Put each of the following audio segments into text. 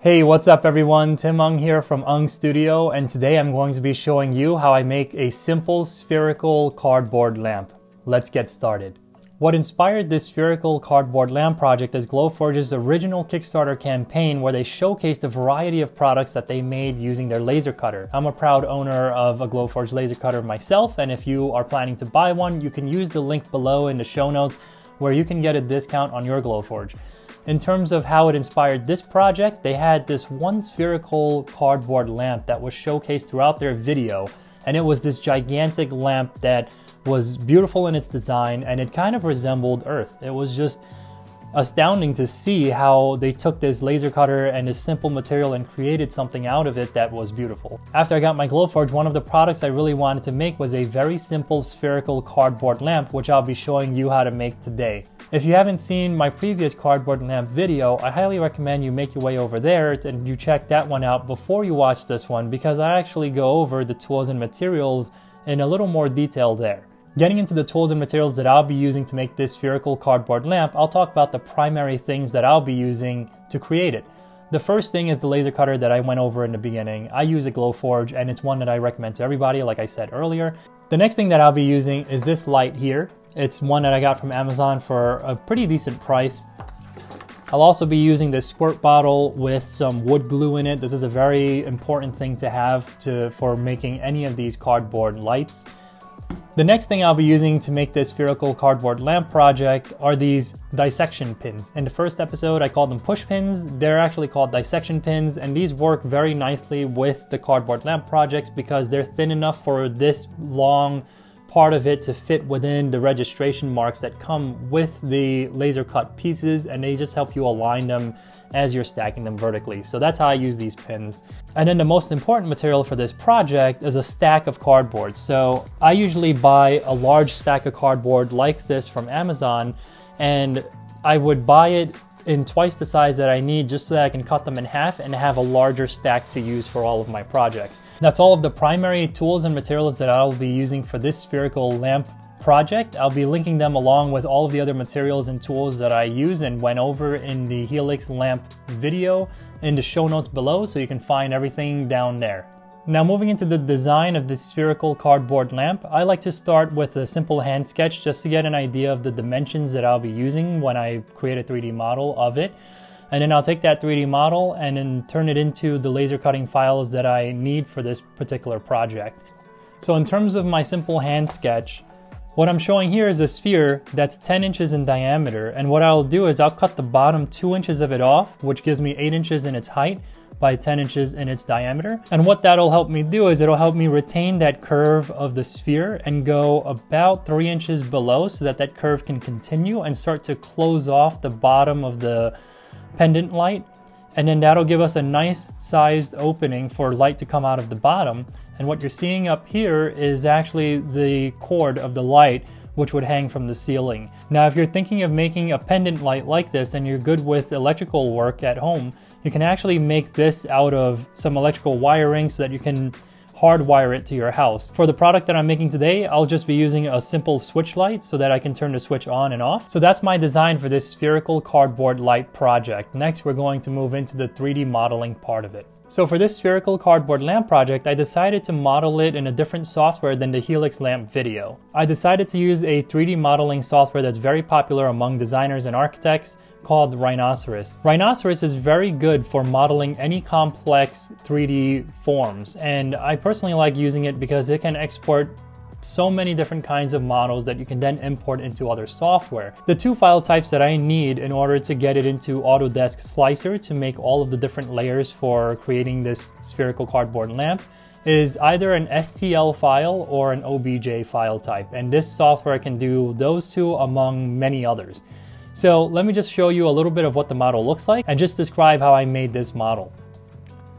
Hey, what's up everyone? Tim Ung here from Ung Studio, and today I'm going to be showing you how I make a simple spherical cardboard lamp. Let's get started. What inspired this spherical cardboard lamp project is Glowforge's original Kickstarter campaign where they showcased a variety of products that they made using their laser cutter. I'm a proud owner of a Glowforge laser cutter myself, and if you are planning to buy one, you can use the link below in the show notes where you can get a discount on your Glowforge. In terms of how it inspired this project, they had this one spherical cardboard lamp that was showcased throughout their video, and it was this gigantic lamp that was beautiful in its design, and it kind of resembled Earth. It was just astounding to see how they took this laser cutter and this simple material and created something out of it that was beautiful. After I got my Glowforge, one of the products I really wanted to make was a very simple spherical cardboard lamp, which I'll be showing you how to make today. If you haven't seen my previous cardboard lamp video, I highly recommend you make your way over there and you check that one out before you watch this one, because I actually go over the tools and materials in a little more detail there. Getting into the tools and materials that I'll be using to make this spherical cardboard lamp, I'll talk about the primary things that I'll be using to create it. The first thing is the laser cutter that I went over in the beginning. I use a Glowforge, and it's one that I recommend to everybody, like I said earlier. The next thing that I'll be using is this light here. It's one that I got from Amazon for a pretty decent price. I'll also be using this squirt bottle with some wood glue in it. This is a very important thing to have for making any of these cardboard lights. The next thing I'll be using to make this spherical cardboard lamp project are these dissection pins. In the first episode, I called them push pins. They're actually called dissection pins, and these work very nicely with the cardboard lamp projects because they're thin enough for this long part of it to fit within the registration marks that come with the laser cut pieces, and they just help you align them as you're stacking them vertically. So that's how I use these pins. And then the most important material for this project is a stack of cardboard. So I usually buy a large stack of cardboard like this from Amazon, and I would buy it in twice the size that I need just so that I can cut them in half and have a larger stack to use for all of my projects. That's all of the primary tools and materials that I'll be using for this spherical lamp project. I'll be linking them along with all of the other materials and tools that I use and went over in the Helix lamp video in the show notes below, so you can find everything down there. Now, moving into the design of this spherical cardboard lamp, I like to start with a simple hand sketch just to get an idea of the dimensions that I'll be using when I create a 3D model of it. And then I'll take that 3D model and then turn it into the laser cutting files that I need for this particular project. So in terms of my simple hand sketch, what I'm showing here is a sphere that's 10 inches in diameter. And what I'll do is I'll cut the bottom 2 inches of it off, which gives me 8 inches in its height by 10 inches in its diameter. And what that'll help me do is it'll help me retain that curve of the sphere and go about 3 inches below so that that curve can continue and start to close off the bottom of the pendant light. And then that'll give us a nice sized opening for light to come out of the bottom. And what you're seeing up here is actually the cord of the light, which would hang from the ceiling. Now, if you're thinking of making a pendant light like this and you're good with electrical work at home, you can actually make this out of some electrical wiring so that you can hardwire it to your house. For the product that I'm making today, I'll just be using a simple switch light so that I can turn the switch on and off. So that's my design for this spherical cardboard light project. Next, we're going to move into the 3D modeling part of it. So for this spherical cardboard lamp project, I decided to model it in a different software than the Helix lamp video. I decided to use a 3D modeling software that's very popular among designers and architects called Rhinoceros. Rhinoceros is very good for modeling any complex 3D forms, and I personally like using it because it can export so many different kinds of models that you can then import into other software. The two file types that I need in order to get it into Autodesk Slicer to make all of the different layers for creating this spherical cardboard lamp is either an STL file or an OBJ file type, and this software can do those two among many others. So let me just show you a little bit of what the model looks like and just describe how I made this model.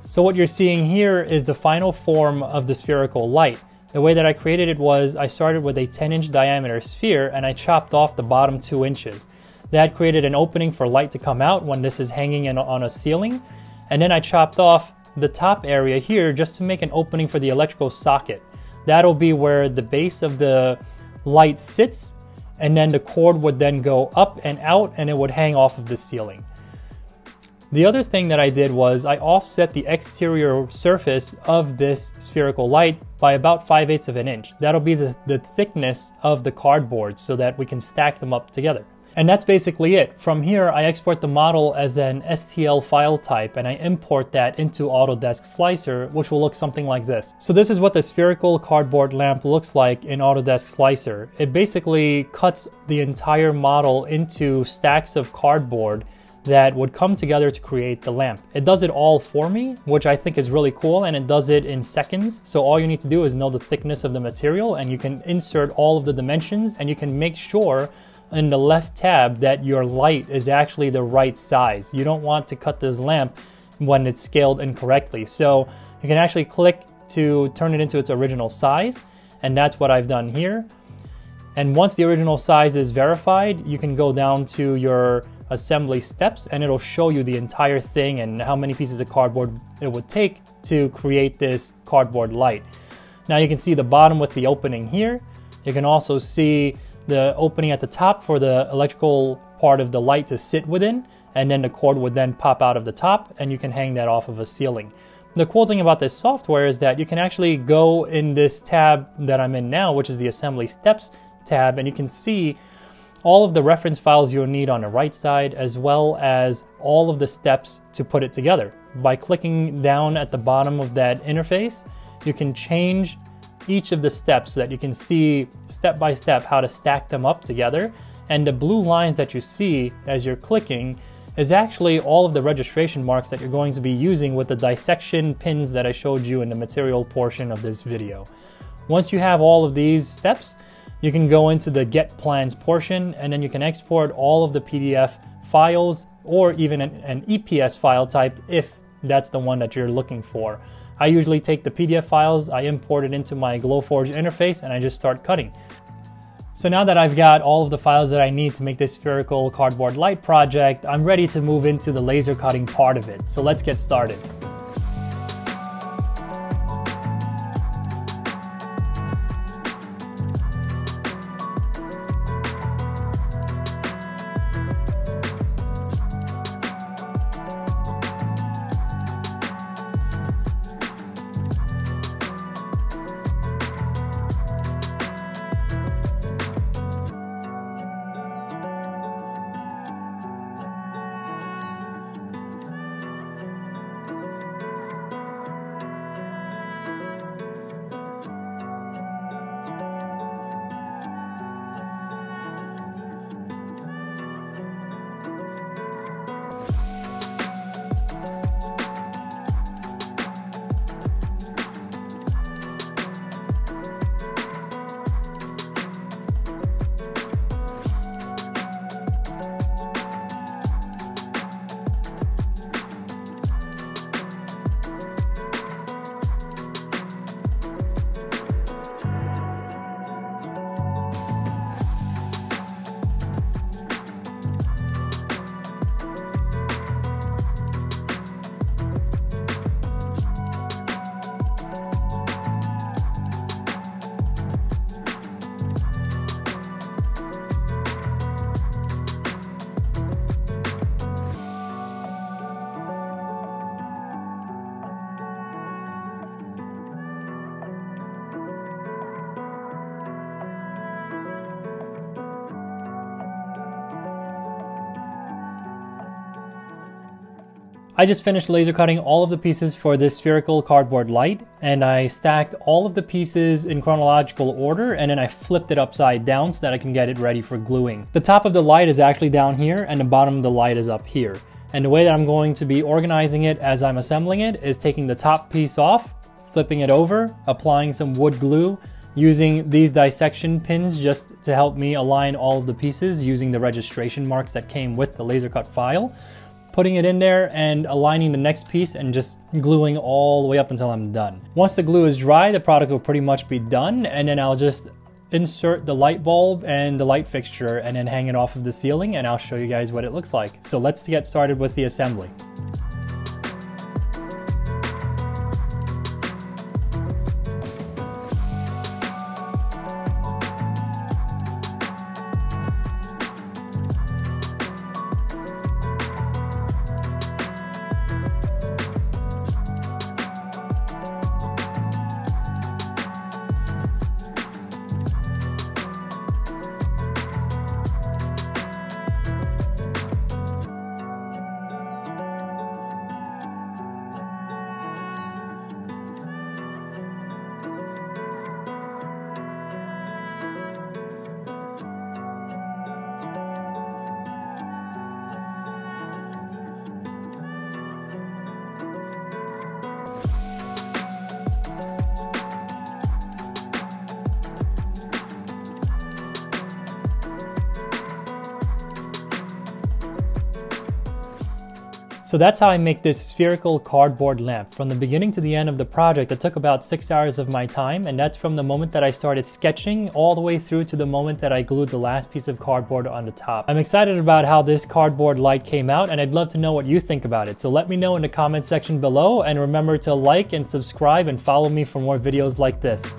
So what you're seeing here is the final form of the spherical light. The way that I created it was I started with a 10-inch diameter sphere and I chopped off the bottom 2 inches. That created an opening for light to come out when this is hanging on a ceiling. And then I chopped off the top area here just to make an opening for the electrical socket. That'll be where the base of the light sits, and then the cord would then go up and out and it would hang off of the ceiling. The other thing that I did was I offset the exterior surface of this spherical light by about 5/8 of an inch. That'll be the thickness of the cardboard so that we can stack them up together. And that's basically it. From here, I export the model as an STL file type and I import that into Autodesk Slicer, which will look something like this. So this is what the spherical cardboard lamp looks like in Autodesk Slicer. It basically cuts the entire model into stacks of cardboard that would come together to create the lamp. It does it all for me, which I think is really cool, and it does it in seconds. So all you need to do is know the thickness of the material and you can insert all of the dimensions and you can make sure in the left tab that your light is actually the right size. You don't want to cut this lamp when it's scaled incorrectly. So you can actually click to turn it into its original size, and that's what I've done here. And once the original size is verified, you can go down to your assembly steps and it'll show you the entire thing and how many pieces of cardboard it would take to create this cardboard light. Now you can see the bottom with the opening here. You can also see the opening at the top for the electrical part of the light to sit within, and then the cord would then pop out of the top and you can hang that off of a ceiling. The cool thing about this software is that you can actually go in this tab that I'm in now, which is the assembly steps tab, and you can see all of the reference files you'll need on the right side, as well as all of the steps to put it together. By clicking down at the bottom of that interface, you can change each of the steps so that you can see step by step how to stack them up together. And the blue lines that you see as you're clicking is actually all of the registration marks that you're going to be using with the dissection pins that I showed you in the material portion of this video. Once you have all of these steps, you can go into the Get Plans portion, and then you can export all of the PDF files or even an EPS file type if that's the one that you're looking for. I usually take the PDF files, I import it into my Glowforge interface, and I just start cutting. So now that I've got all of the files that I need to make this spherical cardboard light project, I'm ready to move into the laser cutting part of it. So let's get started. I just finished laser cutting all of the pieces for this spherical cardboard light, and I stacked all of the pieces in chronological order, and then I flipped it upside down so that I can get it ready for gluing. The top of the light is actually down here and the bottom of the light is up here. And the way that I'm going to be organizing it as I'm assembling it is taking the top piece off, flipping it over, applying some wood glue, using these dissection pins just to help me align all of the pieces using the registration marks that came with the laser cut file, putting it in there and aligning the next piece and just gluing all the way up until I'm done. Once the glue is dry, the product will pretty much be done, and then I'll just insert the light bulb and the light fixture and then hang it off of the ceiling, and I'll show you guys what it looks like. So let's get started with the assembly. So that's how I make this spherical cardboard lamp. From the beginning to the end of the project, it took about 6 hours of my time, and that's from the moment that I started sketching all the way through to the moment that I glued the last piece of cardboard on the top. I'm excited about how this cardboard light came out, and I'd love to know what you think about it. So let me know in the comment section below, and remember to like and subscribe and follow me for more videos like this.